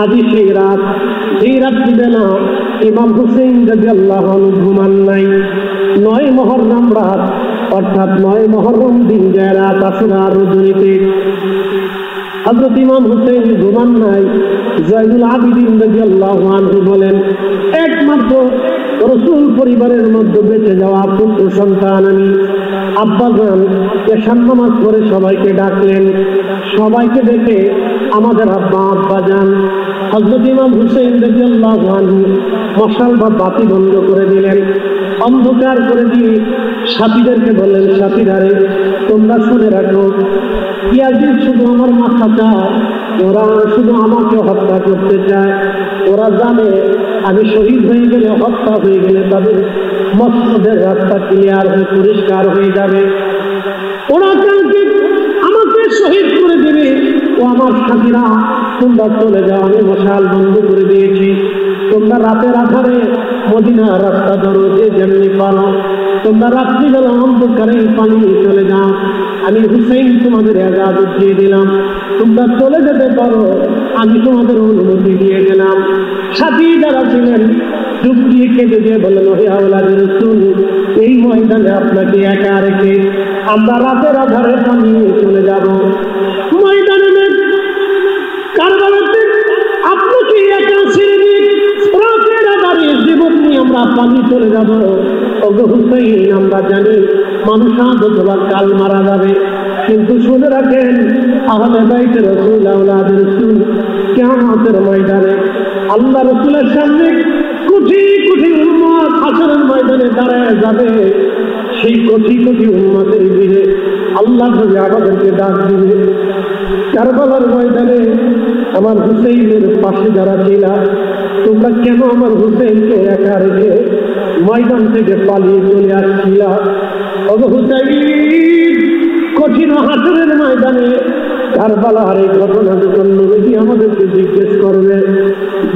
আজি সেই রাত, এই রাত্রিবেলা ইমাম হুসেইন রাদিয়াল্লাহু আনহু ঘুমান নাই। 9 মুহররম রাত, অর্থাৎ 9 মুহররম দিন যে রাত আশুরা রজনীতে হযরত ইমাম হুসেইন ঘুমান নাই। জয়নুল আবিদিন রাদিয়াল্লাহু আনহু বলেন, একমাত্র রাসূল পরিবারের মধ্যে বেঁচে যাওয়া পুত্র সন্তান আমি। আব্বাজান এশার নামাজ পড়ে সবাইকে ডাকলেন। সবাইকে ডেকে আমাদের আব্বাজান হযরত ইমাম হুসেইন রাদিয়াল্লাহু আনহু মশাল বা বাতি বন্ধ করে দিলেন, অন্ধকার করে দিয়ে সাথীদেরকে বললেন, সাথীরারে তোমরা শুনে রাখো, ইয়াজিদ শুধু আমার মাথা চায়, ওরা শুধু আমাকে হত্যা করতে চায়। ওরা জানে আমি শহীদ হয়ে গেলে, হত্যা হয়ে গেলে তাদের মসজিদের রাস্তা ক্লিয়ার হয়ে পরিষ্কার হয়ে যাবে। ওরা কালকে আমাকে শহীদ করে দেবে। ও আমার সাথীরা তোমরা চলে যাও, আমি মশাল বন্ধ করে দিয়েছি। তোমরা রাতের আধারে মদিনার রাস্তা ধরো, যে যেমনি পারো। তোমরা রাত্রিবেলা অন্ধকারে পালিয়ে চলে যাও। আমি হুসেইন তোমাদের ইজাজত দিয়ে দিলাম, তোমরা চলে যেতে পারো, আমি তোমাদের অনুমতি দিয়ে গেলাম। সাথী যারা ছিলেন চুপ দিয়ে কেঁদে দিয়ে বললেন, হে আওলাদের রাসূল, এই ময়দানে আপনাকে একা রেখে আমরা রাতের আধারে পালিয়ে চলে যাব। ময়দানে কারবালাতে আপনাকে একা ছেড়ে দিয়ে রাতের আধারে জীবন নিয়ে আমরা পালিয়ে চলে যাব। ওগো হুসেইন, আমরা জানি মানুষ আজ অথবা কাল মারা যাবে, কিন্তু শুনে রাখেন আহলে বাইতে রাসূল, আওলাদের রাসূল কিয়ামতের ময়দানে আল্লাহ রাসূলের সামনে কোটি কোটি উম্মত হাসরের ময়দানে দাঁড়ায় যাবে। সেই কোটি কোটি উম্মতের ভিড়ে আল্লাহ নবী আমাদেরকে ডাক দিবে, কারবালার ময়দানে আমার হুসেইনের পাশে যারা ছিল, তোমরা কেন আমার হুসেইনকে একা রেখে ময়দান থেকে পালিয়ে চলে আসছিল? ওগো হুসেইন, কঠিন হাসরের ময়দানে কারবালার এই ঘটনা যখন নবী আমাদেরকে জিজ্ঞেস করবে,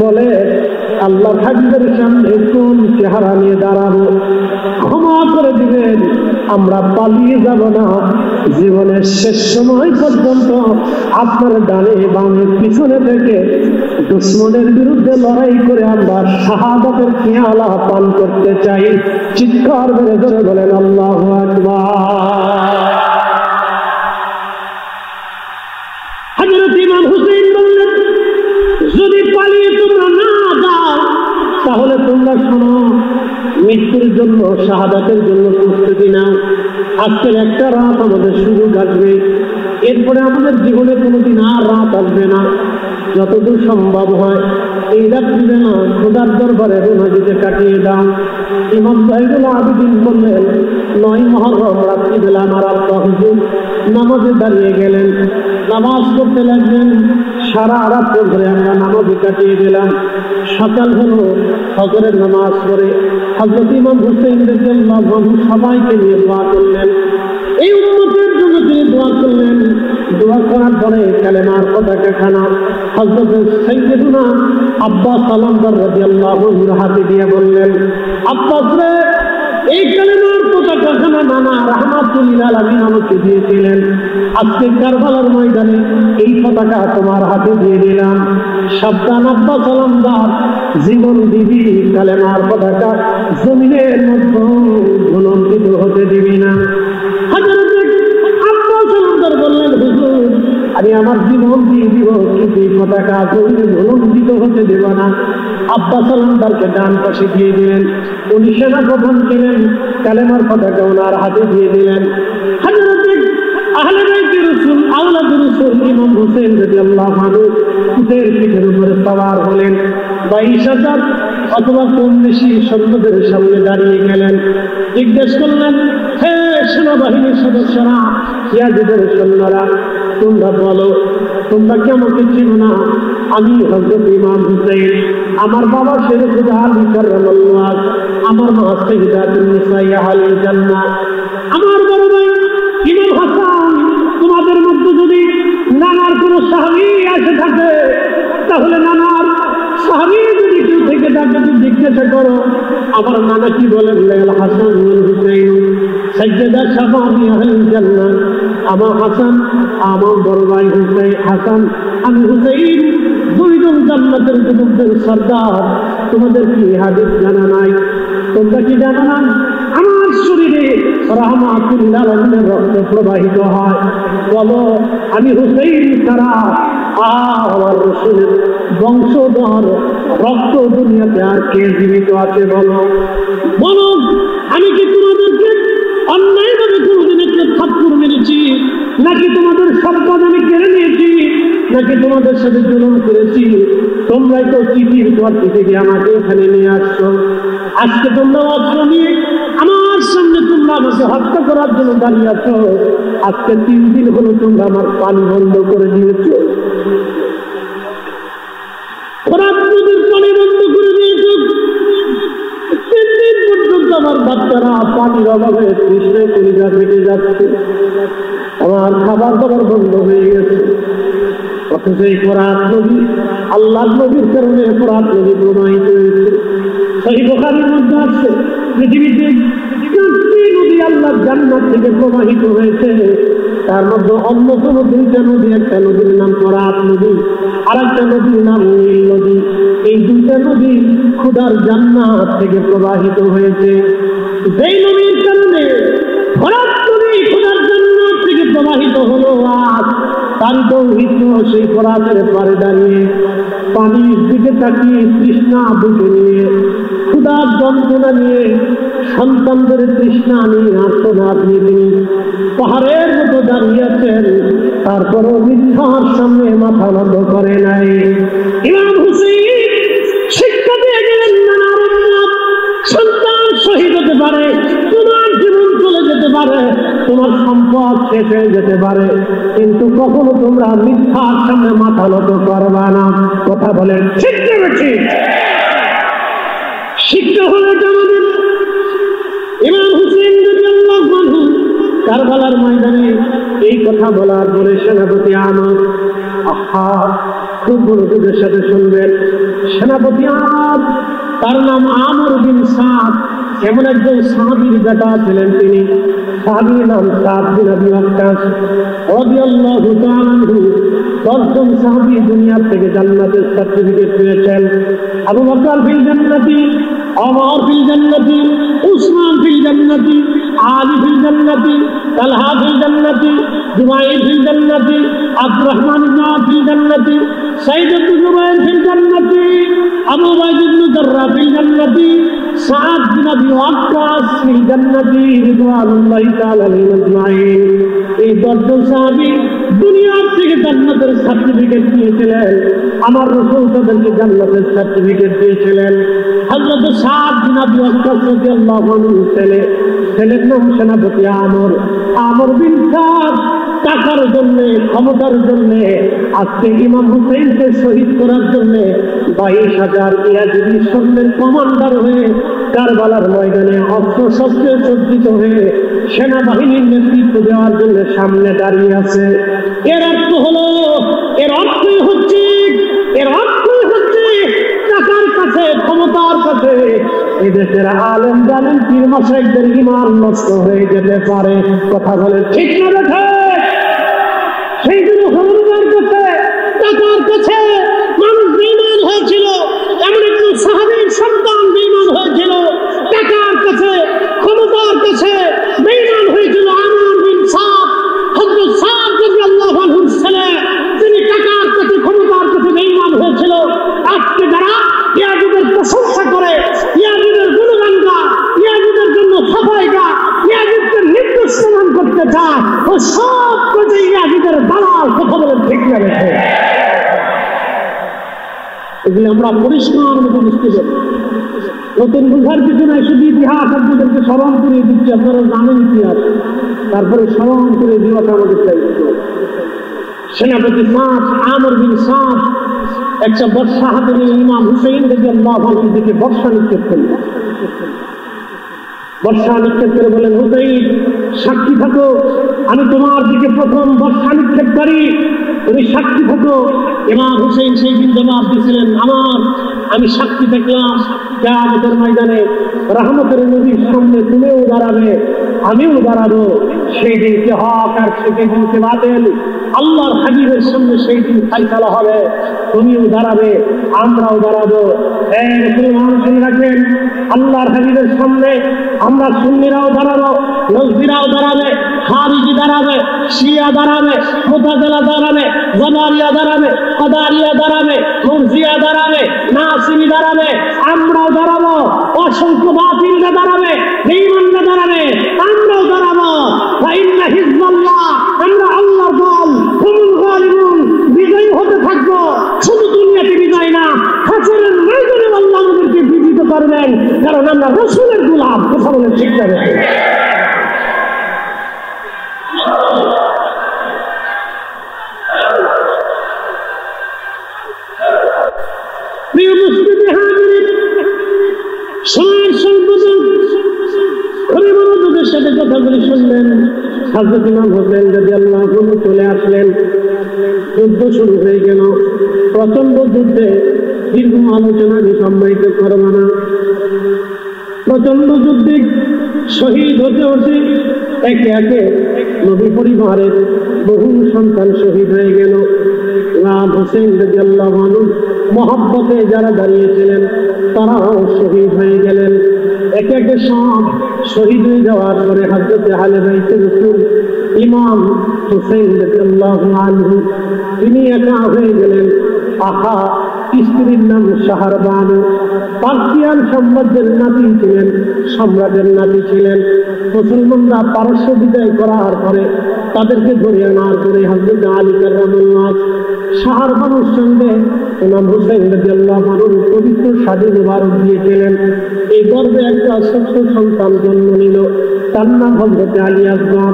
বলে আল্লাহ হাবিবের সামনে কোন চেহারা নিয়ে দাঁড়াবো? ক্ষমা করে দিবেন, আমরা পালিয়ে যাব না। জীবনের শেষ সময় পর্যন্ত আপনার ডানে বামে পিছনে থেকে দুশমনের বিরুদ্ধে লড়াই করে আমরা শাহাদাতের পেয়ালা পান করতে চাই। চিৎকার করে ধরে বলেন আল্লাহু আকবার। হযরত ইমাম হুসেইন বললেন, যদি পালিয়ে তোমরা না যাও তাহলে তোমরা শোনো, মৃত্যুর জন্য শাহাদাতের জন্য প্রস্তুতি নাও। আজকের একটা রাত আমাদের সুযোগ আসবে, এরপরে আমাদের জীবনে কোনোদিন আর রাত আসবে না। যতদূর সম্ভব হয় এই রাত্রিবেলা খোদার দরবারে রুনাজিতে কাটিয়ে দাও। ইমাম জয়নুল আবিদিন বললেন, 9 মুহররম রাত্রিবেলা আমার আব্বা হুজুর নামাজে দাঁড়িয়ে গেলেন, নামাজ পড়তে লাগলেন। সারা রাত ধরে আমরা নামাজে কাটিয়ে দিলাম। সকাল হলো, ফজরের নামাজ পড়ে হযরত ইমাম হুসেইন রাদিয়াল্লাহু আনহু সবাইকে নিয়ে দোয়া করলেন। এই উম্মতের জন্য তিনি দোয়া করলেন। দোয়া করার পরে কালেমার পতাকাখানা হযরত সাইয়্যিদুনা আব্বাস আলমদার রাদিয়াল্লাহু আনহুর হাতে দিয়ে বললেন, আব্বাস রে, এই কালেমার পতাকাখানা নানা রাহমাতুল্লিল আলামিন আমাকে দিয়েছিলেন। আজকে কারবালার ময়দানে এই পতাকা তোমার হাতে দিয়ে দিলাম। সাবধান আব্বাস আলমদার, জীবন দিবি কালেমার পতাকা জমিনের মধ্যে ভুলন্তিত হতে দিবি না। হযরত আব্বাস আলমদার বললেন, হুজুর আমি আমার জীবন দিয়ে দিব, কিন্তু এই পতাকা জমিনে ভুলন্তিত হতে দেব না। আব্বাস আলমদারকে ডান পাশে দিয়ে দিলেন। উনি সেনা প্রধান ছিলেন, কালেমার পতাকা ওনার হাতে দিয়ে দিলেন। হযরত আহলে বাইতে রাসূল, আওলাদুর রাসূল ইমাম হুসেইন রাদিয়াল্লাহু আনহু উটের পিঠের উপরে সওয়ার হলেন। 22,000 অথবা কম বেশি সৈন্যদের সামনে দাঁড়িয়ে গেলেন। জিজ্ঞেস করলেন, হে সেনাবাহিনীর সদস্যরা, ইয়াজিদের সৈন্যরা, তোমরা বলো, তোমরা কি আমাকে চিনো না? আমি হযরত ইমাম হুসেইন, আমার বাবা শেরে খুদা আলী কাররামাল্লাহ, আমার মা সাইয়্যিদাতুন নিসা আহলিল জান্নাহ, আমার বড় ভাই ইমাম হাসান। তোমাদের মধ্যে যদি নানার কোন সাহাবী এসে থাকে, তাহলে নানার সাহাবী যদি কেউ থেকে থাকে তো জিজ্ঞাসা করো, আমার নানা কি বলেন? আল হাসান ওয়াল হুসাইন সাইয়্যিদা শাবাবি আহলিল জান্নাহ। আমার হাসান, আমার বড় ভাই হুসাইন, হাসান আমি হুসাইন, দুইজন জান্নাতের যুবকদের সর্দার, তোমাদের কি হাদিস জানা নাই? তোমরা কি জানো না আমার শরীরে রাহমাতুল আলামিনের রক্ত প্রবাহিত হয়? বলো আমি হুসাইন ছাড়া আমার রাসূলের বংশধর রক্ত দুনিয়াতে আর কে জীবিত আছে? বলো বলো, আমি কি তোমাদেরকে অন্যায়ভাবে কোনদিন একটা থাপ্পড় মেরেছি? নাকি তোমাদের সম্পদ আমি কেড়ে নিয়েছি? নাকি তোমাদের সাথে জুলুম করেছি? তোমরাই তো চিঠির পর চিঠি আমাকে এখানে নিয়ে আসছো। আজকে তোমরা অস্ত্র নিয়ে আমার সামনে তোমরা আমাকে হত্যা করার জন্য দাঁড়িয়ে আছো। আজকে 3 দিন হলো তোমরা আমার পানি বন্ধ করে দিয়েছো, ফোরাত নদীর পানি বন্ধ করে দিয়েছো। 3 দিন পর্যন্ত আমার বাচ্চারা পানির অভাবে তৃষ্ণায় কলিজা ফেটে যাচ্ছে, আমার খাবার দাবার বন্ধ হয়ে গেছে। অথচ এই ফোরাত নদী আল্লাহর নবীর কারণে ফোরাত নদী প্রবাহিত হয়েছে। সহিহ বুখারীর মধ্যে আছে পৃথিবীতে 4টি নদী আল্লাহর জান্নাত থেকে প্রবাহিত হয়েছে, তার মধ্যে অন্যতম 2টা নদী, একটা নদীর নাম ফোরাত নদী, আর একটা নদীর নাম নীল নদী। এই 2টা নদী খোদার জান্নাত থেকে প্রবাহিত হয়েছে। যেই নদীর কারণে ফোরাত নদী খোদার জান্নাত থেকে প্রবাহিত হলো, আজ তার দৌহিত্র সেই ফোরাতের পারে দাঁড়িয়ে পানির দিকে তাকিয়ে তৃষ্ণা বুকে নিয়ে, ক্ষুধার যন্ত্রণা নিয়ে, সন্তানদের তৃষ্ণা নিয়ে, আর্তনাদ নিয়ে তিনি পাহাড়ের মতো দাঁড়িয়ে আছেন। তারপরও মিথ্যার সামনে মাথা নত করে নাই। ইমাম হুসাইন শিক্ষা দিয়ে গেলেন, সন্তান শহীদ হতে পারে, তোমার জীবন চলে যেতে পারে, তোমার সম্পদ শেষ হয়ে যেতে পারে, কিন্তু কখনো তোমরা মিথ্যার সামনে মাথা নত করবা না। কথা বলেন ঠিক না ঠিক? শিক্ষা হলো আমাদের। ইমাম হুসাইন রাদিয়াল্লাহু আনহু কারবালার ময়দানে এই কথা বলার পরে সেনাপতি আমর, খুব মনোযোগের সাথে শুনবেন, সেনাপতি আমর, তার নাম আমর বিন সাদ, এমন একজন সাহাবীর বেটা ছিলেন। তিনি সাহাবীর নাম সাদ বিন আবি ওয়াক্কাস রাদিয়াল্লাহু তাআলা আনহু। 10 জন সাহাবী দুনিয়া থেকে জান্নাতের সার্টিফিকেট পেয়েছেন। আবু বকর ফিল জান্নাতি, ওমর ফিল জান্নাতি, উসমান ফিল জান্নাতি, আলী ফিল জান্নাতি, তালহা ফিল জান্নাতি, জুবাইর ফিল জান্নাতি, আব্দুর রহমান ইবনে আওফ ফিল জান্নাতি, সাঈদ ইবনে জুবাইর ফিল জান্নাতি, আবু উবাইদা ইবনে জাররাহ ফিল জান্নাতি, সাদ বিন আবি ওয়াক্কাস ফিল জান্নাতি রিদওয়ানুল্লাহি তাআলা আলাইহিম আজমাইন। এই 10 জন সাহাবী দুনিয়া থেকে জান্নাতের সার্টিফিকেট দিয়েছিলেন। আমার রাসূল তাদেরকে জান্নাতের সার্টিফিকেট দিয়েছিলেন। হযরত সাদ বিন আবি ওয়াক্কাস রাদিয়াল্লাহু আনহু ছেলের নাম সেনাপতি আমর। আমর বিন সাদ টাকার জন্য, ক্ষমতার জন্য আজকে ইমাম হুসাইনকে শহীদ করার জন্য 22,000 ইয়াজিদি সৈন্যের কমান্ডার হয়ে কারবালার ময়দানে অস্ত্র শস্ত্রে সজ্জিত হয়ে সেনাবাহিনীর নেতৃত্ব দেওয়ার জন্য সামনে দাঁড়িয়ে আছে। এর অর্থ হলো, এর অর্থই হচ্ছে টাকার কাছে, ক্ষমতার কাছে এদেশের আলেম জানেন পীর মাশায়েখদের ঈমান নষ্ট হয়ে যেতে পারে। কথা বলে ঠিক না বেঠে? সেই জন্য ক্ষমতার কাছে, টাকার কাছে মানুষ বেঈমান হয়েছিল। এমন একজন সাহাবীর সন্তান বেঈমান হয়েছিল। টাকার কাছে, ক্ষমতার কাছে বেঈমান হয়েছিল আমর বিন সাদ। হযরত সাদ রাদিয়াল্লাহু আনহুর ছেলে, তিনি টাকার কাছে, ক্ষমতার কাছে বেঈমান হয়েছিল। আজকে যারা ইয়াজিদের প্রশংসা করে, ইয়াজিদের গুণগান গায়, ইয়াজিদের জন্য সাফাই গায়, ইয়াজিদকে নির্দোষ প্রমাণ করতে চায়, ও সব কটি ইয়াজিদের দালাল। কথা বলেন ঠিক না বেঠে? এগুলো আমরা পরিষ্কার মতো বুঝতে পারি। নতুন বুঝার কিছু নাই, শুধু ইতিহাস আপনাদেরকে স্মরণ করে দিচ্ছি। আপনারা জানেন ইতিহাস, তারপরে স্মরণ করে দেওয়াটা আমাদের চাইছে। সেনাপতি সাদ, আমর বিন সাদ একটা বর্ষা হাতে নিয়ে ইমাম হুসাইন রাদিয়াল্লাহু আনহুর দিকে বর্ষা নিক্ষেপ করলেন। বর্ষা নিক্ষেপ করে বলেন, হুসাইন সাক্ষী থাকো, আমি তোমার দিকে প্রথম বর্ষা নিক্ষেপ করি, তুমি সাক্ষী থাকো। ইমাম হুসেইন সেই দিন জবাব দিয়েছিলেন, আমি সাক্ষী থাকলাম কিয়ামতের ময়দানে রহমতের নবীর সামনে তুমিও দাঁড়াবে, আমিও দাঁড়াবো। সেই দিন কে হক আর সেই দিন কে বাতিল আল্লাহর হাবিবের সামনে সেই দিন ফায়সালা হবে। তুমিও দাঁড়াবে, আমরাও দাঁড়াবো। মুসলমান শুনে রাখেন, আল্লাহর হাবিবের সামনে আমরা সুন্নিরাও দাঁড়াবো, নজদিরাও দাঁড়াবে, খারিজি দাঁড়াবে, শিয়া দাঁড়াবে, মুতাজিলা দাঁড়াবে, জাবারিয়া দাঁড়াবে, কাদারিয়া দাঁড়াবে, মুরজিয়া দাঁড়াবে, নাসিবি দাঁড়াবে, আমরাও দাঁড়াবো। অসংখ্য বাতিলরা দাঁড়াবে, বেঈমানরা দাঁড়াবে, আমরাও দাঁড়াবো। ফাইন্না হিজবাল্লাহ, আমরা আল্লাহর দল, হুমুল গালিবুন, বিজয়ী হতে থাকবো। শুধু দুনিয়াতে বিজয় না, হাসরের ময়দানে আল্লাহ আমাদেরকে বিজিত করবেন, কারণ আমরা রাসূলের গোলাম। কথা বলে ঠিক না? প্রিয় মুসলিম হাজিরিন, সময়ের সংকোচন করে মনোযোগের সাথে কথাগুলি শুনলেন। হযরত ইমাম হোসেন রাদিয়াল্লাহু আনহু চলে আসলেন। যুদ্ধ শুরু হয়ে গেল। প্রচন্ড যুদ্ধে দীর্ঘ আলোচনা আমি সম্মানিত করব না। প্রচন্ড যুদ্ধে শহীদ হতে হতে একে একে নবী পরিবারের বহু সন্তান শহীদ হয়ে গেল। ইমাম হোসেন রাদিয়াল্লাহু আনহু মহব্বতে যারা দাঁড়িয়েছিলেন তারাও শহীদ হয়ে গেলেন। একে একে সব শহীদ হয়ে যাওয়ার পরে হযরত আলে বাইতে রাসূল ইমাম হোসেন রাদিয়াল্লাহু আনহু তিনি একা হয়ে গেলেন। আহা স্ত্রীর নাম শাহরবানু, পার্সিয়ান সাম্রাজ্যের নাতি ছিলেন, সম্রাটের নাতি ছিলেন। মুসলমানরা পারস্য বিজয় করার পরে তাদেরকে ধরে আনার পরে হযরত আলী কারামাল্লাহ শাহরবানুর সঙ্গে ইমাম হুসাইন রাদিয়াল্লাহু আনহু পবিত্র শাদী মুবারক দিয়েছিলেন। এই গর্ভে একটা ছোট্ট সন্তান জন্ম নিল, তার নাম হযরত আলী আকবর।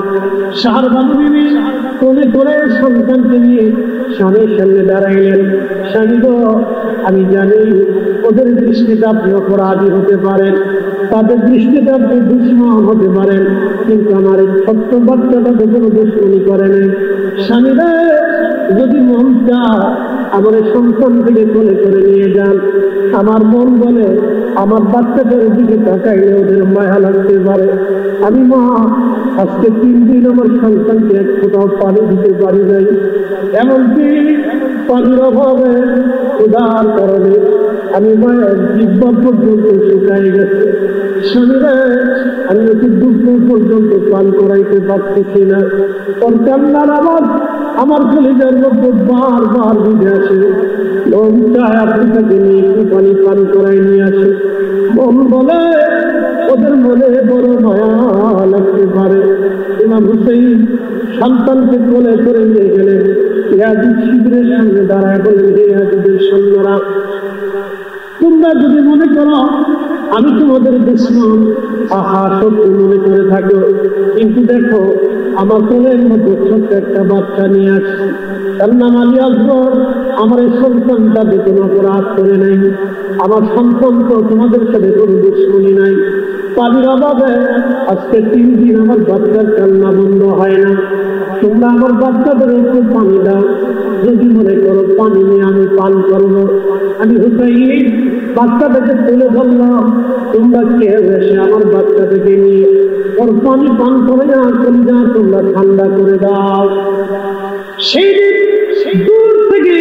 শাহরবানু বিবি কোলে করে সন্তানকে নিয়ে স্বামীর সামনে দাঁড়াইলেন। স্বামী গো, আমি জানি ওদের দৃষ্টিতে আপনি অপরাধী হতে পারেন, তাদের দৃষ্টিতে আপনি দুশমন হতে পারেন, কিন্তু আমার এই ছোট্ট বাচ্চাটা তো কোনো দুশমনি করে নেই। স্বামীরা যদি মন চায় আমার এই সন্তান থেকে কোলে করে নিয়ে যান। আমার মন বলে আমার বাচ্চাদের দিকে তাকাইলে ওদের মায়া লাগতে পারে। আমি মা আজকে 3 দিন আমার সন্তানকে এক ফোঁটাও পানি দিতে পারি নাই। এমনকি পানির অভাবে ক্ষুধার কারণে আমি মায়ের জিহ্বা পর্যন্ত শুকাই গেছে। স্বামীরা আমি ওকে দুধ পর্যন্ত পান করাইতে পারতেছি না। ওর কান্নার আওয়াজ আমার কলিজার মধ্যে বারবার বুঝে আসে। মন চায় আপনি তাকে নিয়ে একটু পানি পান করাই নিয়ে আসে। মন বলে ওদের মনে বড় মায়া লাগতে পারে। ইমাম হুসাইন সন্তানকে কোলে করে নিয়ে গেলেন। ইয়াজিদ শিবিরের সামনে দাঁড়ায় বলেন, হে ইয়াজিদের সৈন্যরা, তোমরা যদি মনে করো আমি তোমাদের দুশমন, আহা সত্যি মনে করে থাকো, কিন্তু দেখো আমার কোলের মধ্যে ছোট্ট একটা বাচ্চা নিয়ে আসছে, তার নাম আলী আকবর। আমার এই সন্তানটা কোনো অপরাধ করে নাই, আমার সন্তান তো তোমাদের সাথে কোনো দুশমনি নাই। পানির অভাবে আজকে 3 দিন আমার বাচ্চার কান্না বন্ধ হয় না। তোমরা আমার বাচ্চাদের একটু পানি দাও, যদি মনে করো পানি নিয়ে আমি পান করবো। আমি হুসাইন বাচ্চাটাকে তুলে ধরলাম, তোমরা কেউ এসে আমার বাচ্চাটাকে নিয়ে ওর পানি পান করে না কলিজা তোমরা ঠান্ডা করে দাও। সেই দিন দূর থেকে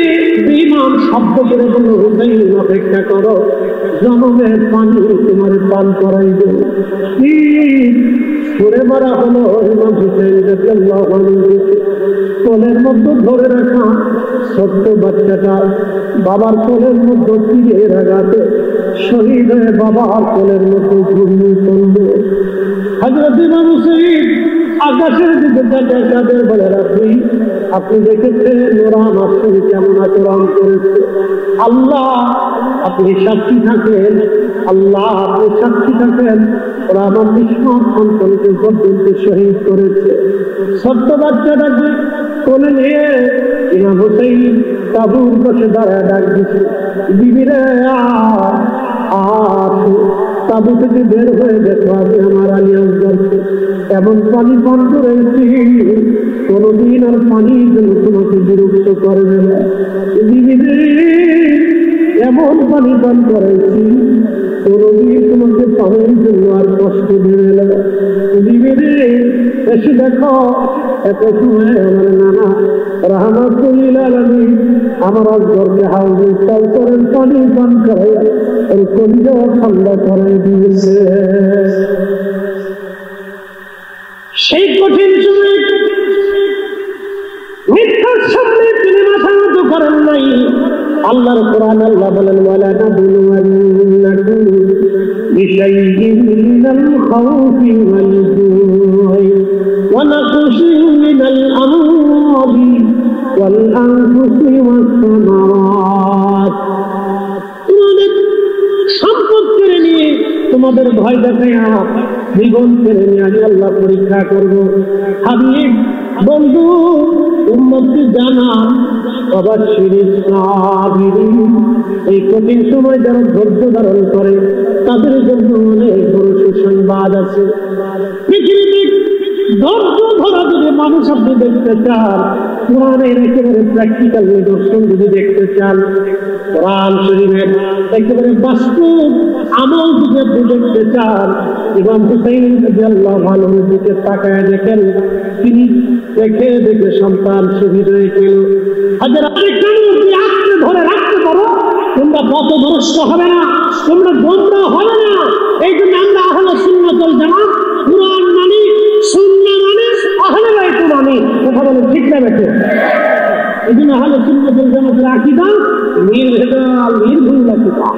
ইমাম শব্দ করে বলল, হুসাইন অপেক্ষা করো, জনমের পানি তোমার পান করাই দেব। কি ছুড়ে মারা হলো ইমাম হুসাইন রাদিয়াল্লাহু আনহু কোলের মধ্যে ধরে রাখা ছোট্ট বাচ্চাটা বাবার কোলের মধ্যে তীরের আঘাতে শহীদ হয়ে বাবার কোলের মধ্যে ঘুমিয়ে পড়ল। হযরত ইমাম হুসাইন আকাশের দিকে তাকিয়ে কাদের বলে, রাখি আপনি দেখেছেন ওরা আমার সঙ্গে কেমন আচরণ করেছে। আল্লাহ আপনি সাক্ষী থাকেন, আল্লাহ আপনি সাক্ষী থাকেন, ওরা আমার নিষ্পাপ সন্তানকে পর্যন্ত শহীদ করেছে। ছোট্ট বাচ্চাটাকে কোলে নিয়ে ইমাম হুসাইন তাঁবুর পাশে দাঁড়ায় ডাক দিচ্ছে, বিবিরে তাঁবু থেকে বের হয়ে দেখো আমি আমার আলী আকবরকে। এমন পানি পান করেছি কোনদিন আর পানি যেন তোমাকে বিরক্ত করবে না। এমন পানি পান করেছি কোনদিন তোমাকে পানির জন্য আর কষ্ট দেবে না। এসে দেখো এত সময় আমার নানা রাহমাতুল্লিল আলামিন আমার ঘরকে হাউজে চাল করেন পানি পান করে ওর কলিজা ঠান্ডা করে দিয়েছে। সেই কঠিন সময় মিথ্যার সামনে তিনি মাথা নত করেন নাই। আল্লাহর কোরআন আল্লাহ বলেন ওয়ালা নাবলুওয়ান্নাকুম বিশাইইন মিনাল খাউফি ওয়াল জুই ওয়া নাকশিন মিনাল আমওয়ালি ওয়াল আনফুসি ওয়াস সামারাত। তোমাদের সম্পদ কেড়ে নিয়ে তোমাদের ভয় দেখাইয়া জীবন কেড়ে নিয়ে আমি আল্লাহ পরীক্ষা করবো। হাবিব বন্ধু উম্মতকে জানা এই কঠিন সময় যারা ধৈর্য ধারণ করে তাদের জন্য অনেক বড় সুসংবাদ আছে। পৃথিবীতে ধৈর্য ধরা যদি মানুষ আপনি দেখতে চান, কোরআনের একেবারে প্র্যাকটিক্যাল নিদর্শন যদি দেখতে চান, কোরআন শরীফের একেবারে বাস্তব আমল যদি আপনি দেখতে চান, ইমাম হুসাইন রাদিয়াল্লাহু আনহুর দিকে তাকায় দেখেন তিনি দেখে দেখে সন্তান শহীদ হয়ে গেল। হাজার আঁকড়ে ধরে রাখতে পারো, তোমরা পথভ্রষ্ট হবে না, তোমরা গোমরাহ হবে না। এই জন্য আমরা আহলে সুন্নাত ওয়াল জামাত, কুরআন মানি, সুন্নাহ মানি, আহলে বাইত মানি। কথা বলে ঠিক না বেঠিক? এই জন্য আহলে সুন্নাত ওয়াল জামাতের আকীদা নির্ভেজাল নির্ভুল আকীদা।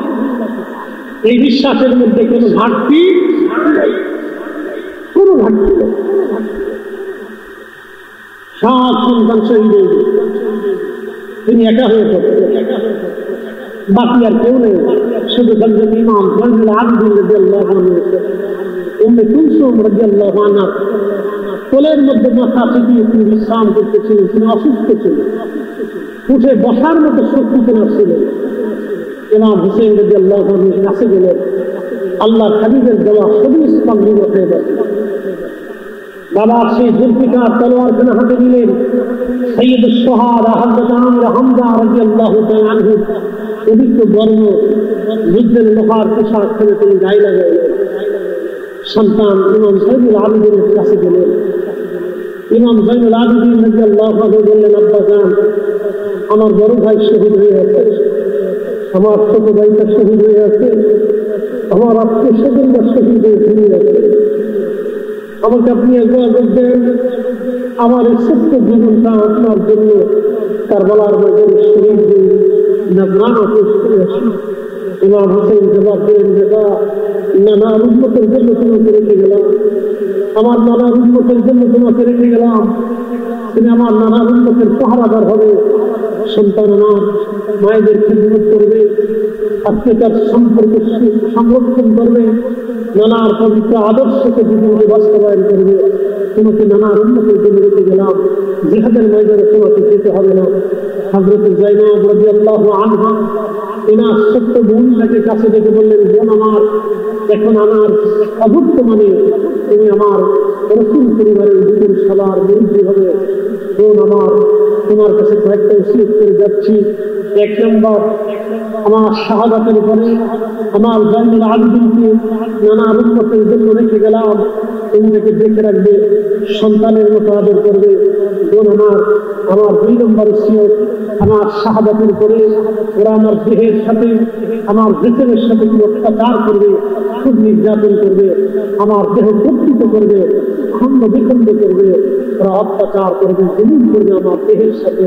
এই বিশ্বাসের মধ্যে কোনো ঘাটতি নেই, কোনো ঘাটতি নেই। সব সন্তান শহীদ হয়ে গেছে, তিনি একা হয়ে পড়ছে, বাকি আর কেউ নেই। শুধু একজন ইমাম জয়নুল আবেদিন রাদিয়াল্লাহু আনহু, উম্মে কুলসুম রাদিয়াল্লাহু আনহা কোলের মধ্যে মাথা ঠেকিয়ে তিনি বিশ্রাম করতেছিলেন। তিনি অসুস্থ ছিলেন, উঠে বসার মতো শক্তি তেনার ছিলেন। ইমাম হুসাইন রাদিয়াল্লাহু আনহুর কাছে গেলেন, আল্লাহ হাবিবের দেওয়া সবুজ ইসলাম নিয়ে হয়ে গেছে। বাবা সেই জুলফিকার তলোয়ার খানা হাতে দিলেন। সাইয়্যিদুশ শুহাদা হযরত আমির হামজা রাদিয়াল্লাহু তাআলা আনহু পবিত্র বর্ণ যুদ্ধের লোহার পোশাক পরে তিনি গায়ে লাগাইলেন। সন্তান ইমাম জয়নুল আবেদিনের কাছে গেলেন। ইমাম জয়নুল আবেদিন রাদিয়াল্লাহু আনহু বললেন, আব্বা জান, আমার বড় ভাই শহীদ হয়ে আছে, আমার ছোট ভাইটা শহীদ হয়ে আছে, আমার আত্মীয় স্বজনরা শহীদ হয়ে ফিরে আছে। আমাকে আপনি একবার বলবেন আমার এই ছোট্ট জীবনটা আপনার জন্য কারবালার ময়দানে শহীদ হয়ে নজরানা পেশ করে আসি। ইমাম হুসাইন জবাব দিলেন, বাবা, নানার উম্মতের জন্য তোমাকে রেখে গেলাম, আমার নানার উম্মতের জন্য তোমাকে রেখে গেলাম। তুমি আমার নানার উম্মতের পাহারাদার হবে। সন্তান আমার মায়েদের খিদমত করবে, আত্মীয়তার সম্পর্ক সংরক্ষণ করবে, নানার পবিত্র আদর্শকে জীবনে বাস্তবায়ন করবে। তোমাকে নানার উন্নতির জন্য রেখে গেলাম, জিহাদের ময়দানে তোমাকে যেতে হবে না। হযরত যায়েনব রাদিয়াল্লাহু আনহা এনার ছোট্ট বোনটাকে কাছে ডেকে বললেন, বোন আমার, এখন আমার অবর্তমানে তুমি আমার রাসূল পরিবারের জীবন সবার বিরুদ্ধে হবে। বোন আমার, তোমার কাছে কয়েকটা ওসিয়ত করে যাচ্ছি। এক নম্বর, আমার শাহাদাতের উপরে আমার জয়নুল আবেদিনকে নানা উম্মতের জন্য রেখে গেলাম, তুমি তাকে দেখে রাখবে, সন্তানের মতো আদর করবে। বোন আমার, আমার 2 নম্বর ওসিয়ত, আমার শাহাদাতের উপরে ওরা আমার দেহের সাথে আমার জিসমের সাথে অত্যাচার করবে, খুব নির্যাতন করবে, আমার দেহ কর্তৃত্ব করবে, খণ্ড বিখণ্ড করবে, ওরা অত্যাচার করবে, জুলুম করবে আমার দেহের সাথে।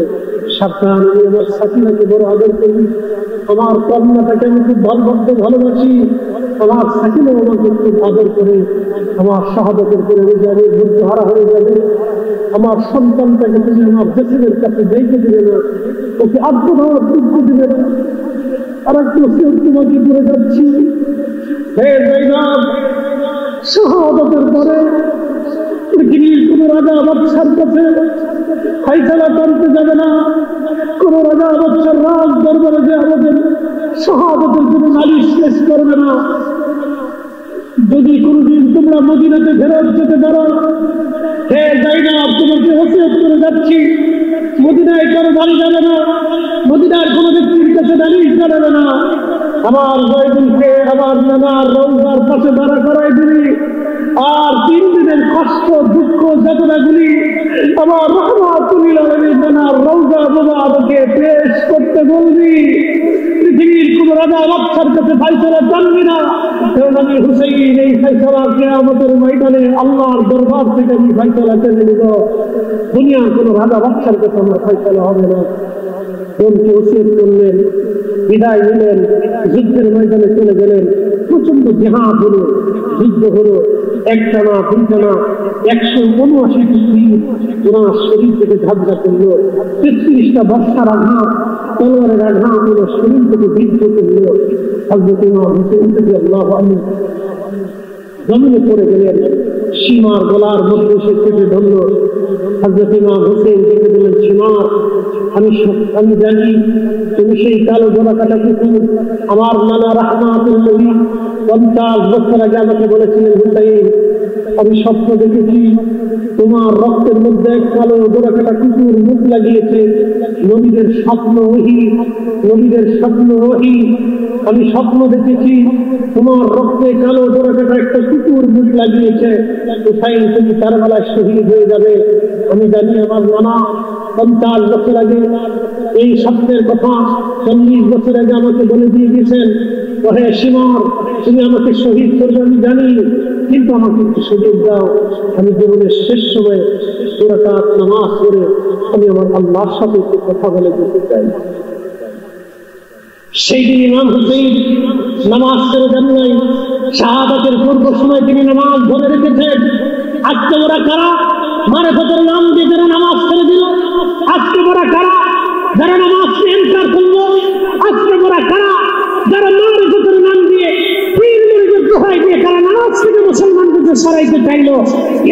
সাবধান, আমি আমার সাকিনাকে বড় আদর করি, আমার কন্যাটাকে আমি খুব ভালোবাসি, আমার সাকিনা আমাকে খুব আদর করে। আমার শাহাদাতের করে যাবে, ধৈর্য হারা হয়ে যাবে। আমার সন্তানটাকে তুমি আমার দেশের কাছে যাইতে দিবে না, ওকে আগ্রহ হওয়ার যোগ্য দিবে না। আর একটু তোমাকে করে যাচ্ছি, হে যায়েনব, শাহাদাতের পরে পৃথিবীর কোন রাজা বাদশার কাছে ফায়সালা করতে যাবে না, কোন রাজা বাদশার রাজ দরবারে যে আমাদের শাহাদাতের জন্য নালিশ পেশ করবে না। যদি কোনদিন তোমরা মদিনাতে ফেরত যেতে পারো, হে যায়নাব তোমাকে ওসিয়ত করে যাচ্ছি, মদিনায় কারো বাড়ি যাবে না, মদিনার কোন ব্যক্তির কাছে নালিশ যাবে না, আমার জয়দুলকে আমার নানার রওজার পাশে দাঁড়া করাই দিবি, আর 3 দিনের কষ্ট দুঃখ যাতনাগুলি আমার রহমাতুল আলামিন নানার রওজা মুবারকে পেশ করতে বলবি। পৃথিবীর কোন রাজা বাদশার কাছে ফায়সালা জানবি না, কারণ আমি হুসাইন এই ফায়সালা কিয়ামতের ময়দানে আল্লাহর দরবার থেকে আমি ফায়সালা চেয়ে নিব। দুনিয়ার কোন রাজা বাদশার কাছে আমার ফায়সালা হবে না। বোনকে ওসিয়ত করলেন, বিদায় নিলেন, যুদ্ধের ময়দানে চলে গেলেন। প্রচন্ড জিহাদ হলো, যুদ্ধ হলো, একটা না দুইটা না 179টি তীর ওনার শরীর থেকে ঝাঁঝরা করলো। 33টা বর্ষার আঘাত, তলোয়ারের আঘাত ওনার শরীর থেকে বিদ্ধ করলো। হযরত ইমাম হুসাইন রাদিয়াল্লাহু আনহু জমিনে পড়ে গেলেন, সীমার গলার মধ্যে সে কেটে ধরল। হযরত ইমাম হুসাইন কেটে দিলেন, সীমার আমি জানি তুমি সেই কালো জোড়া কাটা কুকুর। আমার নানা রাহমাতুল নবী 50 বছর আগে আমাকে বলেছিলেন, হুসাইন আমি স্বপ্ন দেখেছি তোমার রক্তের মধ্যে কালো জোড়া কাটা কুকুর মুখ লাগিয়েছে। নবীদের স্বপ্ন ওহী, নবীদের স্বপ্ন ওহী। আমি স্বপ্ন দেখেছি তোমার রক্তে কালো জোড়া কাটা একটা কুকুর মুখ লাগিয়েছে। হুসাইন তুমি কারবালায় শহীদ হয়ে যাবে। আমি জানি আমার নানা 50 বছর আগে এই স্বপ্নের কথা 40 বছর আগে আমাকে বলে দিয়ে গেছেন। ওহে সীমার তুমি আমাকে শহীদ করবে আমি জানি, কিন্তু আমাকে একটু সুযোগ দাও। আমি জীবনের শেষ সময় 2 রাকাত নামাজ পড়ে আমি আমার আল্লাহর সাথে একটু কথা বলে যেতে চাই। সেই দিন ইমাম হুসাইন নামাজ ছেড়ে দেন নাই। শাহাদাতের পূর্ব সময় তিনি নামাজ ধরে রেখেছেন। আজকে ওরা কারা? মারেফতের নাম দিয়ে যারা নামাজ ছেড়ে দিল। আজকে ওরা কারা? যারা নামাজ ইনকার করলো। আজকে ওরা কারা? যারা মারেফতের নাম দিয়ে পীর মুরিদের দোহাই দিয়ে কারা নামাজ থেকে মুসলমানদের সরাইতে চাইলো।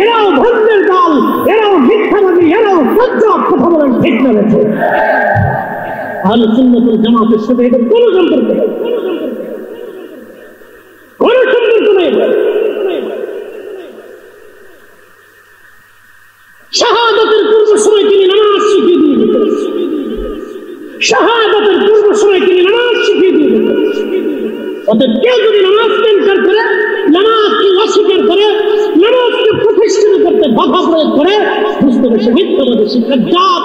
এরাও ভণ্ডের দল, এরাও মিথ্যাবাদী, এরাও সজ্জাব। কথা বলেন ঠিক না বেঠিক? আহলে সুন্নাত ওয়াল জামাতের সাথে এদের কোনো সম্পর্ক নেই, কোনো সম্পর্ক নেই। শাহাদাতের পূর্ব সময় তিনি নামাজ শিখিয়ে দিয়ে দিতেন। শাহাদাতের পূর্ব সময় তিনি নামাজ শিখিয়ে দিয়ে দিতেন। অতএব কেউ যদি নামাজকে ইনকার করে, নামাজকে অস্বীকার করে, নামাজকে প্রতিষ্ঠিত করতে বাধা প্রয়োগ করে, বুঝতে হবে সে মিথ্যাবাদী, সে কায্যাব।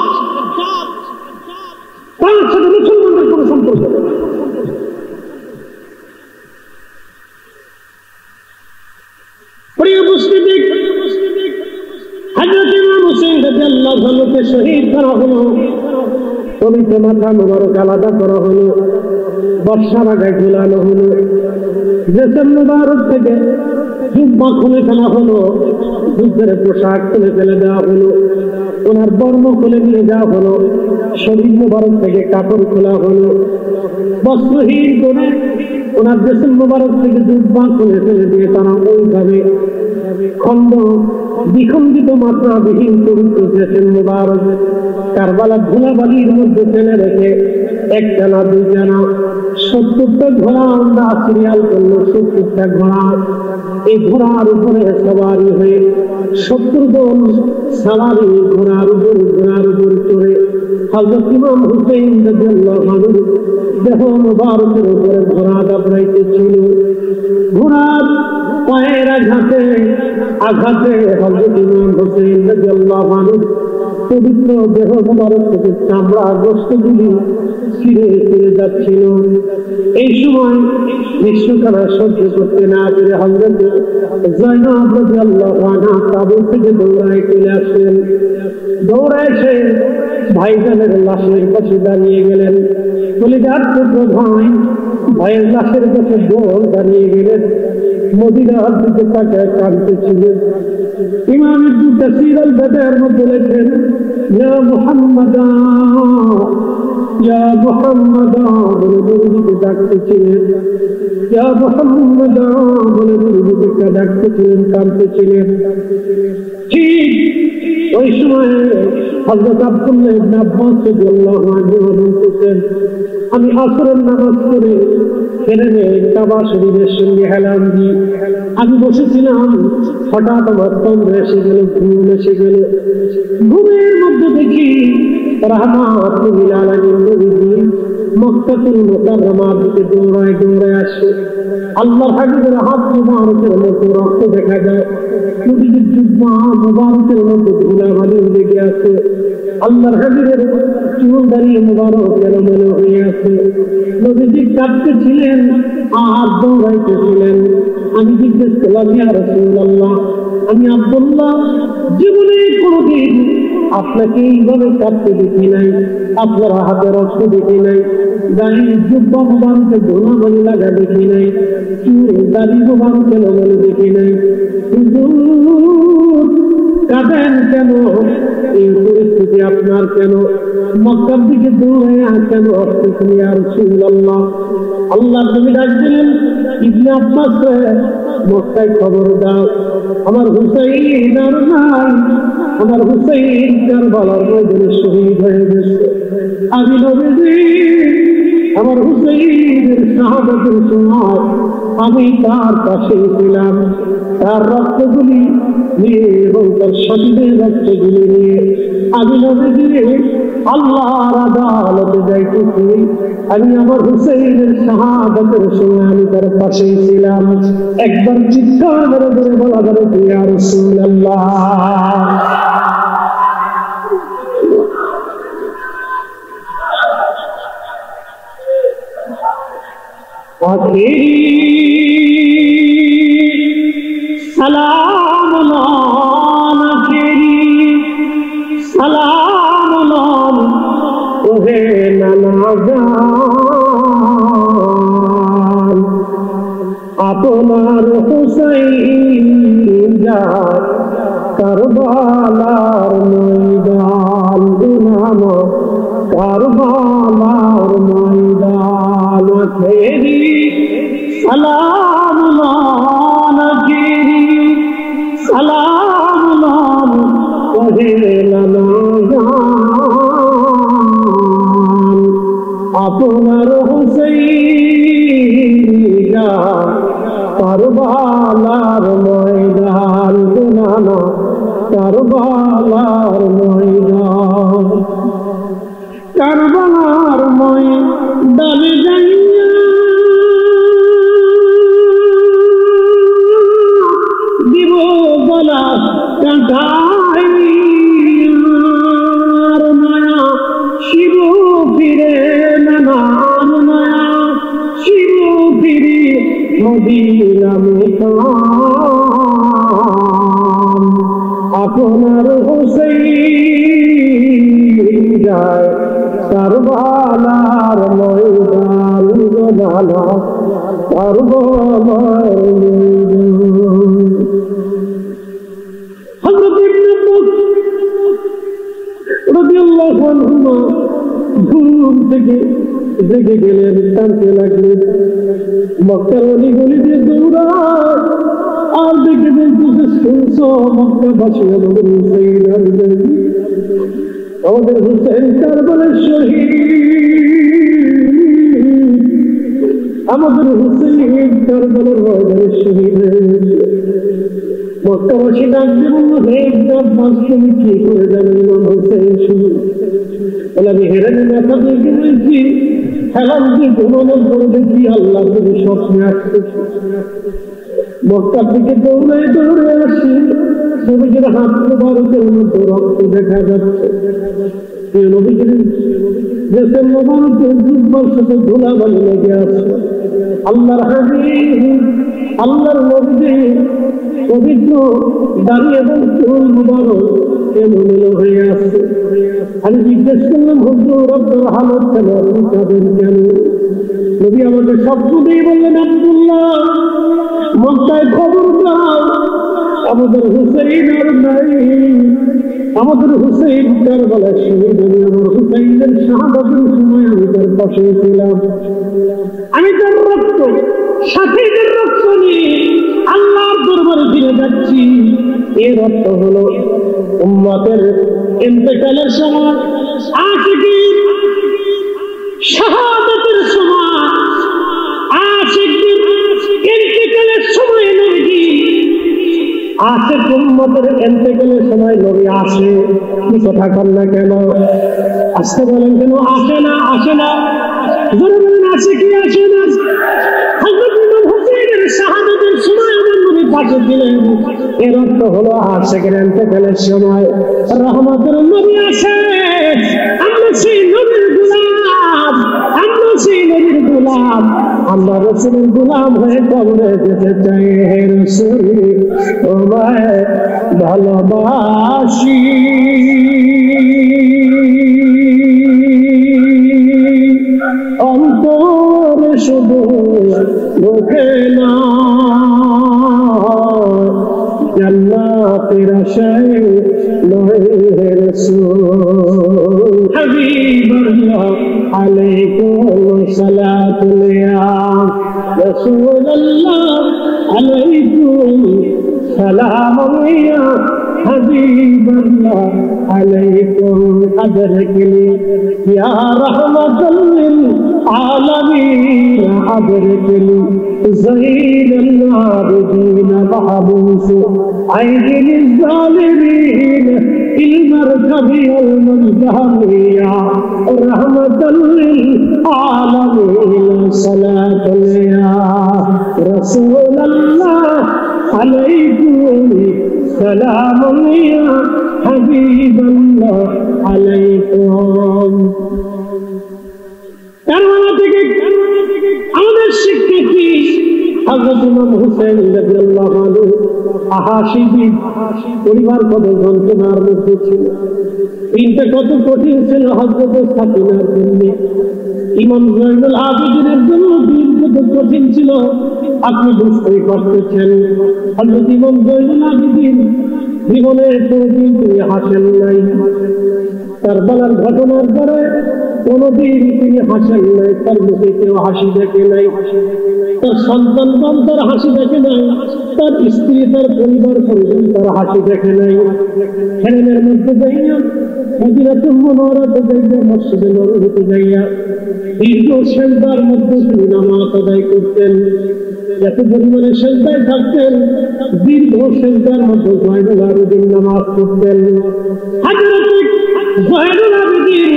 তার সাথে মুসলমানদের কোনো সম্পর্ক নেই। প্রিয় উপস্থিতি, হযরত ইমাম হুসাইন রাদিয়াল্লাহু আনহুকে শহীদ করা হলো। পবিত্র মাথা মোবারক আলাদা করা হলো, বর্ষার আগে ঝুলানো হলো, জেসেম মোবারক থেকে জুব্বা খুলে ফেলা হলো, যুদ্ধের পোশাক খুলে ফেলে দেওয়া হলো, ওনার বর্ম খুলে নিয়ে যাওয়া হলো, শরীর মোবারক থেকে কাপড় খোলা হলো, বস্ত্রহীন করে ওনার জেসেম মোবারক থেকে জুব্বা খুলে ফেলে দিয়ে তারা ওইভাবে খন্ড বিখণ্ডিত মাত্রাবিহীন পবিত্র জেসেম মোবারক কারবালা ধুলাবালির মধ্যে ফেলে রেখে একটা না দুইটা না 70টা ঘোড়া আমরা সিরিয়াল করলো। 70টা ঘোড়া, এই ঘোড়ার উপরে সবারি হয়ে 70 জন সওয়ারি ঘোড়ার উপর চড়ে হযরত ইমাম হুসাইন রাদিয়াল্লাহু আনহু দেহ মুবারকের উপরে ঘোড়া দাঁড়াইতেছিল। ঘোড়ার পায়ের আঘাতে হযরত ইমাম হুসাইন রাদিয়াল্লাহু আনহু পবিত্র দেহ মুবারক থেকে চামড়া গোশতগুলি ছিঁড়ে যাচ্ছিল। এই সময় মৃত্যুকারা সহ্য করতে না পেরে হযরত যায়নাব রাদিয়াল্লাহু আনহা তাঁবু থেকে দৌড়ায় চলে আসলেন। দৌড়ায় এসে ভাইজানের লাশের কাছে দাঁড়িয়ে গেলেন। কলিজার টুকরো ভাই ভাইয়ের লাশের কাছে দাঁড়িয়ে গেলেন। মদিনার দিকে তাকায় কাঁদতেছিলেন। ইমাম ইবনে কাসীর আল-বাদার মধ্যে লেখেন, ইয়া মুহাম্মাদা ইয়া মুহাম্মাদা বলে নবীকে ডাকতেছিলেন। ইয়া মুহাম্মাদা বলে নবীকে ডাকতেছিলেন, কাঁদতেছিলেন। ঠিক ওই সময় হযরত আব্দুল্লাহ ইবনে আব্বাস রাদিয়াল্লাহু আনহু বলতেছেন, আমি আসরের নামাজ পড়ে ফেরে কাবা শরীফের সঙ্গে হেলাম দিয়ে আমি বসেছিলাম, হঠাৎ আমার তন্দ্রা এসে গেল, ঘুম এসে গেল। ঘুমের মধ্যে দেখি রাহমাতুল আলামিন নবীজি মক্কাতুল মুকাররমার দিকে দৌড়ায় দৌড়ায় আসে। আল্লাহর হাবিবের হাত মুবারকের মধ্যে রক্ত দেখা যায়, নবীজির জুব্বা মুবারকের মধ্যে ধুলাবালি লেগে আছে, আল্লাহর হাবিবের চুল দাড়ি মুবারক এলোমেলো হয়ে আছে। নবীজি কাঁদতেছিলেন আর দৌড়াইতেছিলেন। আমি জিজ্ঞেস করলাম, ইয়া রাসূলুল্লাহ, আমি আব্দুল্লাহ জীবনে কোনোদিন আপনাকে এইভাবে কাঁদতে দেখি নাই, আপনার হাতে রক্ত দেখি নাই, গায়ে জুব্বা মুবারকে ধুলাবালি লাগা দেখি নাই, চুল দাড়ি মুবারক এলোমেলো দেখি নাই। কাঁদেন কেন? এই পরিস্থিতি আপনার কেন? মক্কার দিকে দৌড়ে কেন আসতেছেন ইয়া রাসূলুল্লাহ? আল্লাহর নবী ডাক দিলেন, ইবনে আব্বাস মক্কায় খবর দাও, আমার হুসাইন আর নাই, আমার হুসাইন কারবালার ময়দানে শহীদ হয়ে গেছে। আমি নবীজি আমার হুসাইনের শাহাদাতের সময় আমি তার পাশে ছিলাম, তার রক্তগুলি নিয়ে এবং তার শরীরের রক্তগুলি নিয়ে আমি নবীজি আল্লাহর আদালতে যাইতেছি। আমি আমার হুসাইনের শাহাদাতের সময় আমি তার পাশেই ছিলাম। একবার চিৎকার করে ধরে বলা যাবে, ইয়া রাসূলুল্লাহ। সালাম আলাইহি সালাম ওহে নানা জান, আপনার হুসাইন যায় কারবালার ময়দান, গুনাম কারবালার ময়দান। ফেরি সালাম আলাইহি সালাম ওহে নানা জান, আপনার হুসাইন যায় কারবালার ময়দান, গুনানা কারবালার ময়দান। কারবালার ময়দানে যাইয়া দিব গলা কাঁটাইয়ার মায়া, শিব ফিরে নানার মায়া, শিব ফিরে মদিনাম কাম। আপনার হুসাইন যায় কারবালার ময়দান, গোনানা কারবালার ময়দান। হযরত ইবনে আব্বাস রাদিয়াল্লাহু আনহু ঘুম থেকে জেগে গেলেন, কাঁদতে লাগলেন। মক্কার অলিগলি দিয়ে দৌড়ায় আর দেখে বলতেছে, শুনছো মক্কাবাসী, আমাদের হুসাইন আর নাই, আমাদের হুসাইন কারবালার শহীদ, আমাদের হুসাইন কারবালার ময়দানে শহীদ হয়েছে। মক্কাবাসী ডাক দিয়ে বলল, হে ইবনে আব্বাস, তুমি কি করে জানো ইমাম হুসাইন শহীদ? বলে, আমি হেরানে মাথা দেখে বলছি, হেলাম দিয়ে ঘুমানোর পরে দেখি আল্লাহ তুমি স্বপ্নে আসতেছে। মক্কার দিকে দৌড়ে দৌড়ে আসি, নবীজির হাত মুবারকের মধ্যে রক্ত দেখা যাচ্ছে। নবীজির দেশের মুবারকের জুব্বার সাথে ধুলাবালি লেগে আছে। আল্লাহর হাবিব আল্লাহর নবীজি পবিত্র দাড়ি এবং চুল মুবারক এলোমেলো হয়ে আছে। আমি জিজ্ঞেস করলাম, হুজুর আপনার হালত কেন, আপনি কাঁদেন কেন? নবী আমাকে শব্দ দিয়ে বললেন, আব্দুল্লাহ মক্কায় খবর দাও, আমাদের হুসাইন আর নাই, আমাদের হুসাইন কারবালার শহীদ। আমি আমার হুসাইনের শাহাদাতের সময় আমি তার পাশে ছিলাম। আমি তার রক্ত, সাথীদের রক্ত নিয়ে আল্লাহর দরবারে ফিরে যাচ্ছি। এর অর্থ হলো উম্মতের ইন্তেকালের সময় আশিকি শাহাদাতের সময় আশিকদের ইন্তেকালের সময় নবী আশিক উম্মতের ইন্তেকালের সময় নবী আসে। কি কথা কন না কেন? আসতে বলেন কেন? আসে না, আসে না, জোরে বলেন আসে কি আসে না? হযরত ইমাম হুসাইনের শাহাদাতের সময় আমার নবী পাশে ছিলেন। এর অর্থ হলো আশিকের ইন্তেকালের সময় রহমতের নবী আসে। আমরা সেই নবীর গোলাম, আমরা সেই নবীর গোলাম, আমরা রাসূলের গোলাম হয়ে কবরে যেতে চাই। হে রাসূল তোমায় ভালোবাসি, অন্তরে শুধু মুখে না, জান্নাতের আশায় নয় হে রাসূল। হাবিবাল্লাহ আলাইকুম সালাতুল ইয়া রাসূলুল্লাহ, আলাইকুম সালামুন ইয়া হাবিবাল্লাহ, আলাইকুম আদরকনি ইয়া রাহমাতাল লিল আলামিন, আদরকনি যাইনাল আবিদিন মাহবুস আইদিল জালিমিন ইল মারকাবি ওয়াল মুজহামিয়া রাহমাতাল লিল আলামিন, সালাতুল ইয়া রাসূলুল্লাহ, আলাইকুম সালামুন ইয়া হাবিবাল্লাহ, আলাইকুম। কারবালা থেকে আমাদের শিক্ষা কি? হযরত ইমাম হুসাইন রাদিয়াল্লাহু আনহু আহাশিবি পরিবার কত যন্ত্রণার মধ্যে ছিল। দিনটা কত কঠিন ছিল হযরত সাকিনার জন্য, ইমাম জয়নুল আবেদিনের জন্য দিন কত কঠিন ছিল আপনি বুঝতেই পারতেছেন। হযরত ইমাম জয়নুল আবেদিন জীবনে কোনদিন তিনি হাসেন নাই। কারবালার ঘটনার পরে কোনদিন তিনি হাসেন নাই, তার মুখে কেউ হাসি দেখে নাই, তার সন্তানগণ তার হাসি দেখে নাই, তার স্ত্রী তার পরিবার পরিজন তার হাসি দেখে নাই। হেরেমের মধ্যে যাইয়া, মদিনাতুল মুনাওয়ারাতে যাইয়া, মসজিদে নববীতে যাইয়া দীর্ঘ সেজদার মধ্যে তিনি নামাজ আদায় করতেন। এত পরিমাণে সেজদায় থাকতেন, দীর্ঘ সেজদার মধ্যে জয়নুল আবেদিন নামাজ পড়তেন। হযরত জয়নুল আবেদিন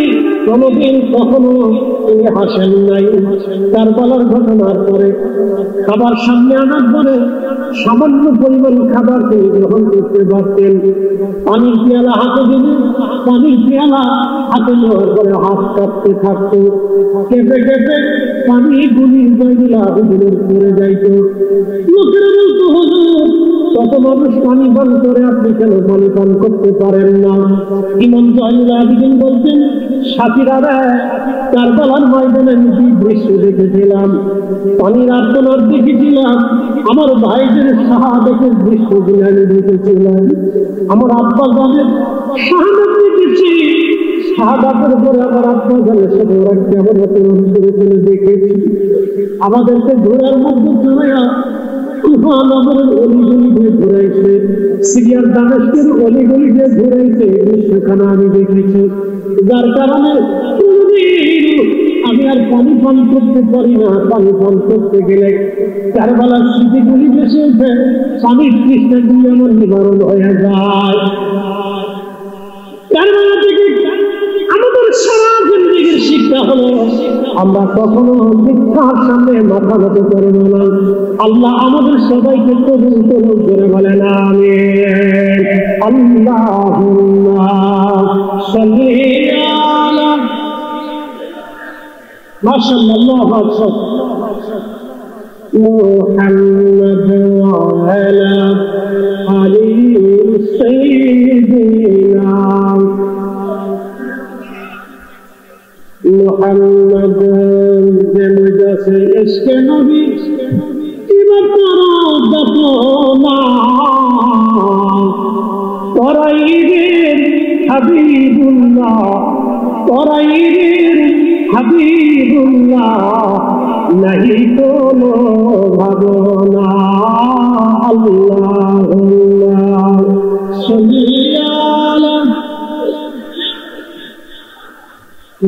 কোনদিন কখনো তিনি হাসেন নাই। কারবালার ঘটনার পরে খাবার সামনে আনার পরে সামান্য পরিমাণ খাবার তিনি গ্রহণ করতে পারতেন। পানির পেয়ালা হাতে দিলে পানির পেয়ালা হাতে নেওয়ার পরে হাত কাঁপতে থাকত, কেঁপে কেঁপে পানি গুলি জয়নুল আবেদিনের পড়ে যাইত। লোকেরা বলতো, হুজুর কত মানুষ পানি পান করে, আপনি কেন পানি পান করতে পারেন না? ইমাম জয়নুল আবেদিন বলতেন, সাথীরা কারবালার ময়দানে আমি দৃশ্য দেখেছিলাম, পানির আর্তনাদ দেখেছিলাম, আমার ভাইদের শাহাদাতের দৃশ্যগুলো আমি দেখেছিলাম, আমার আব্বা জানের শাহাদাত দেখেছি। শাহাদাতের পরে আমার আব্বা জানের সাথে ওরা কেমন আচরণ করেছিল দেখেছি। আমাদেরকে ঘোড়ার মধ্যে চড়াইয়া নগরের অলিগলি দিয়ে ঘুরাইছে, সিরিয়ার দামেস্কের অলিগলি দিয়ে ঘুরাইছে, দৃশ্যখানা আমি দেখেছি। যার কারণে আমি আর পানি পান করতে পারি না। পানি পান করতে গেলে কারবালার স্মৃতিগুলি ভেসে ওঠে, পানির তৃষ্ণাগুলি আমার নিবারণ হয়ে যায়। কারবালা থেকে আমাদের সারা জিন্দেগির শিক্ষা হলো, আমরা কখনো মিথ্যার সামনে মাথা নত করব না। আল্লাহ আমাদের সবাইকে কবুল করুন, করে বলেন আমিন। আল্লাহুম্মা সাল্লি আলা মাশাআল্লাহ মুহাম্মদ ওয়া আলা আলি সাইয়্যিদিনা মুহাম্মদ জেমুজাসে ইশকে নবী ইবাতরা দফনা তরাইদের হাবিবুল্লাহ, তরাইদের হাবিবুল্লাহ, নাহি কোনো ভাবনা। আল্লাহুম্মা সাল্লি আলা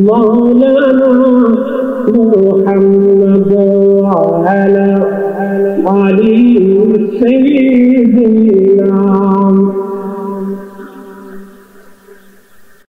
মাওলানা